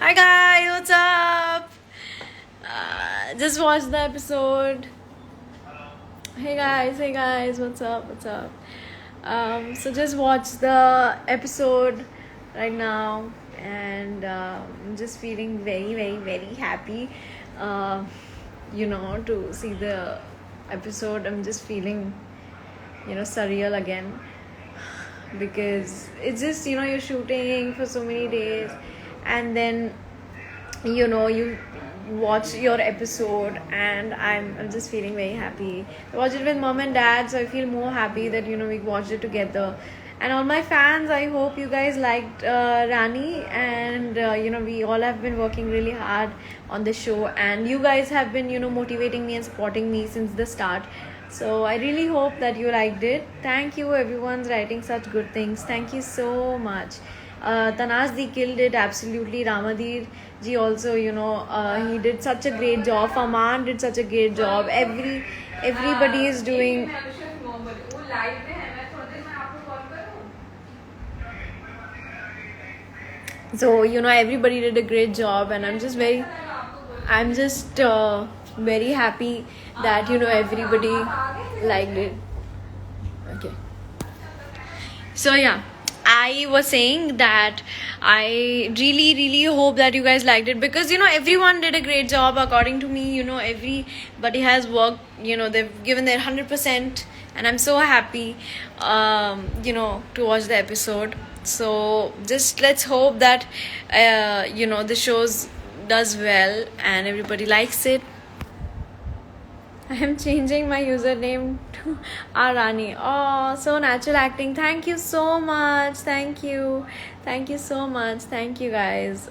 Hi guys, what's up? Just watched the episode. Hey guys, what's up? What's up? So just watched the episode right now, and I'm just feeling very happy. Uh, to see the episode. I'm just feeling, surreal again because it's just you're shooting for so many days, and then you watch your episode, and I'm just feeling very happy. I watched it with mom and dad, so I feel more happy that we watched it together. And all my fans, I hope you guys liked Rani, and we all have been working really hard on the show, and you guys have been motivating me and supporting me since the start. So I really hope that you liked it. Thank you, everyone's writing such good things. Thank you so much. Tanazdi killed it absolutely. Ramadir ji also, he did such a great job. Faman did such a great job. Everybody is doing. So everybody did a great job, and I'm just very happy that everybody liked it. Okay. So yeah, I was saying that I really hope that you guys liked it, because everyone did a great job according to me. Everybody has worked, they've given their 100%, and I'm so happy to watch the episode. So just let's hope that the shows does well and everybody likes it. I am changing my username to Arani. Oh, so natural acting. Thank you so much. Thank you so much. Thank you guys.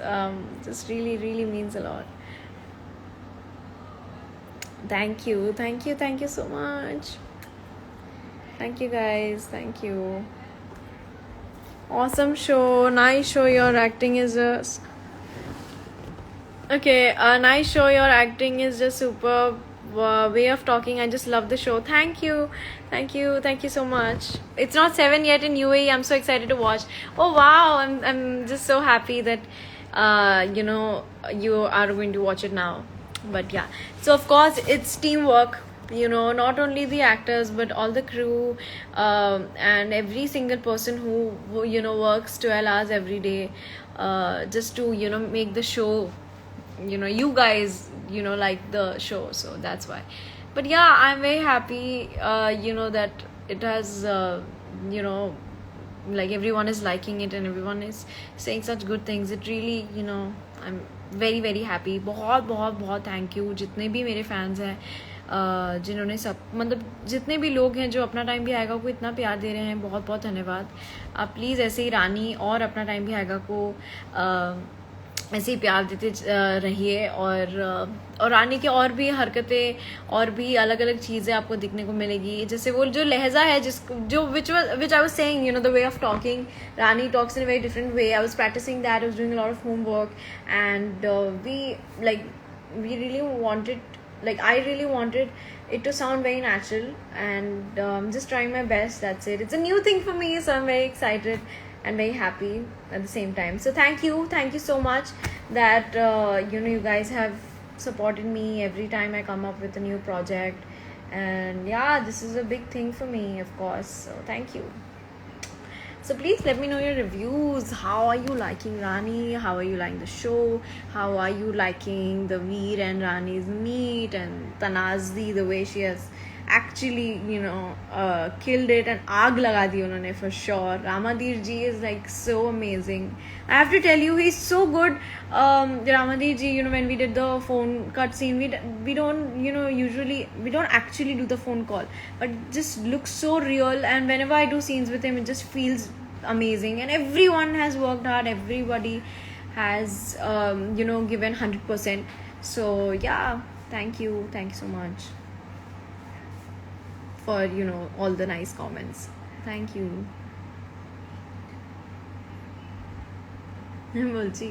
This really means a lot. Thank you so much. Thank you guys. Thank you. Awesome show. Nice show. Your acting is just okay. Nice show. Your acting is just superb. Way of talking. I just love the show. Thank you so much. It's not 7 yet in UAE. I'm so excited to watch. Oh wow, I'm just so happy that you are going to watch it now. But yeah, so of course it's teamwork, not only the actors but all the crew, and every single person who works 12 hours every day, just to make the show, you guys like the show. So that's why. But yeah, I'm very happy that it has like everyone is liking it and everyone is saying such good things. It really I'm very happy. बहुत thank you जितने भी मेरे fans हैं, जिन्होंने सब मतलब जितने भी लोग हैं जो अपना टाइम भी आएगा को इतना प्यार दे रहे हैं. बहुत धन्यवाद. आप प्लीज़ ऐसे ही रानी और अपना टाइम भी आएगा को ऐसे ही प्यार देते रहिए. और रानी की और भी हरकतें और भी अलग अलग चीज़ें आपको दिखने को मिलेगी. जैसे वो जो लहजा है which I was saying, the way of talking. Rani talks in a very different way. I was practising that. I was doing a lot of homework, and we really wanted, I really wanted it to sound very natural, and just trying my best. That's it. It's a new thing for me, so I'm very excited and very happy at the same time. So thank you so much that you guys have supported me every time I come up with a new project. And yeah, this is a big thing for me, of course. So thank you. So please let me know your reviews. How are you liking Rani? How are you liking the show? How are you liking the Veer and Rani's meet, and Tanazdi, the way she has actually killed it and aag laga di unhone for sure. Ramadir ji is like so amazing. I have to tell you, he's so good. Ramadir ji, when we did the phone cut scene, we don't usually we don't actually do the phone call, but it just looks so real. And whenever I do scenes with him, it just feels amazing. And everyone has worked hard. Everybody has given 100%. So yeah, thank you so much for all the nice comments. Thank you. বলছি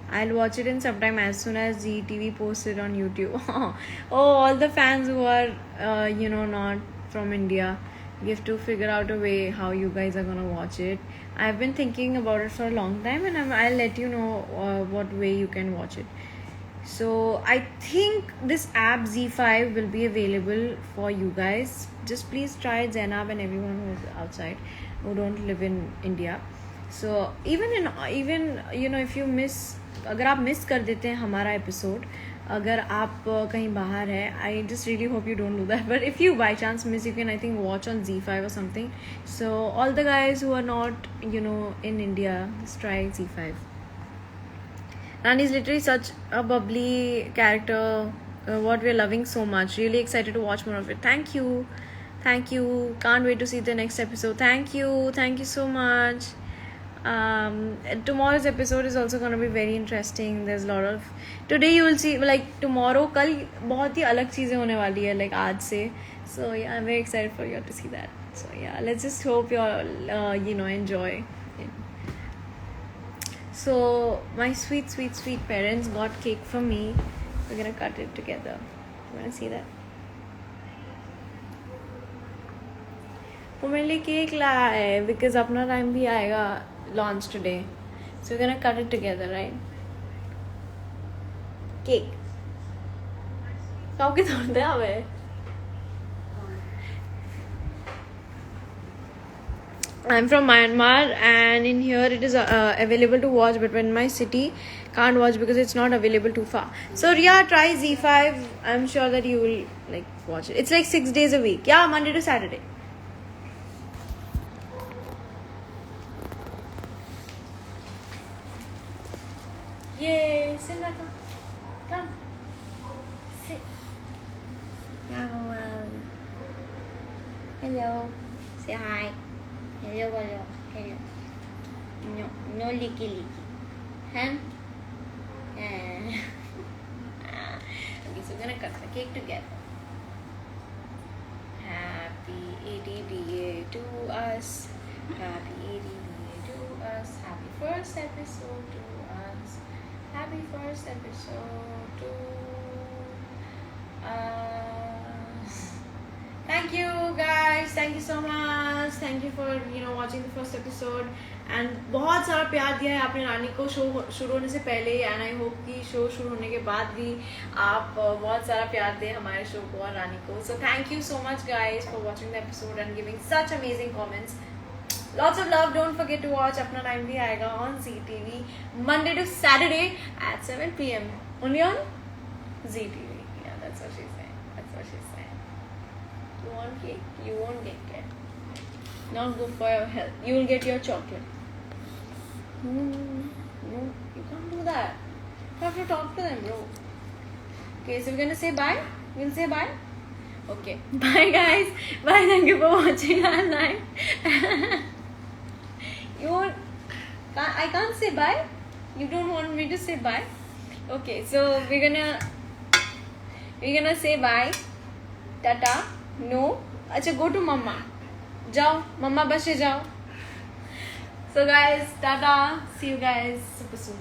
I'll watch it in sometime as soon as ZTV posts it on YouTube. Oh, all the fans who are not from India, You have to figure out a way how you guys are gonna watch it. I've been thinking about it for a long time, and I'll let you know what way you can watch it. So I think this app Z5 will be available for you guys. Just please try it, Zainab and everyone who's outside, who don't live in India. So even if you miss, अगर आप miss कर देते हैं हमारा episode, अगर आप कहीं बाहर है, I just really hope you don't do that, but if you by chance miss, you can I think watch on Z5 or something. So all the guys who are not in India, just try Z5. Rani is literally such a bubbly character, what we're loving so much. Really excited to watch more of it. Thank you, can't wait to see the next episode. Thank you so much. Tomorrow's episode is also going to be very interesting. There's a lot of, today you will see, like tomorrow, कल बहुत ही अलग चीज़ें होने वाली है, like आज से. So yeah, I'm very excited for you all to see that. So yeah, let's just hope you all enjoy it. So my sweet parents got cake for me. We're gonna cut it together. You wanna see that? वो मेरे लिए cake लाया है because अपना time भी आएगा launch today. So we're gonna cut it together, right? Cake. खाओगे तोड़ते आवे. I'm from Myanmar, and in here it is available to watch, but in my city can't watch because it's not available too far. So yeah, try Z5. I'm sure that you will like watch it. It's like 6 days a week. Yeah, Monday to Saturday. Yay! Sit back. Come. Sit. Hello. Say hi. Hello. No licky. Huh? Okay, so we're gonna cut the cake together. Happy 80th to us. Happy 80th to us. Happy first episode to us. Happy first episode to us. Thank you guys. Thank you so much. Thank you for watching the first episode. And बहुत सारा प्यार दिया है आपने रानी को show शुरू होने से पहले, एंड आई होप कि शो शुरू होने के बाद भी आप बहुत सारा प्यार दें हमारे शो को और रानी को. So thank you so much guys for watching the episode and giving such amazing comments. Lots of love. Don't forget to watch अपना टाइम भी आएगा on ZTV Monday to Saturday at 7 PM only on ZTV. Yeah, that's what she's saying. You want cake? You won't get cake. Not good for your health. You will get your chocolate. No, you can't do that. You have to talk to them, bro. Okay, so we're gonna say bye. We'll say bye. Okay, bye guys. Bye. Thank you for watching our night. I can't say bye. You don't want me to say bye. Okay, so we're gonna say bye. Tata. No. अच्छा, go to mama. जाओ मम्मा बस से जाओ. So guys, tata. See you guys super soon.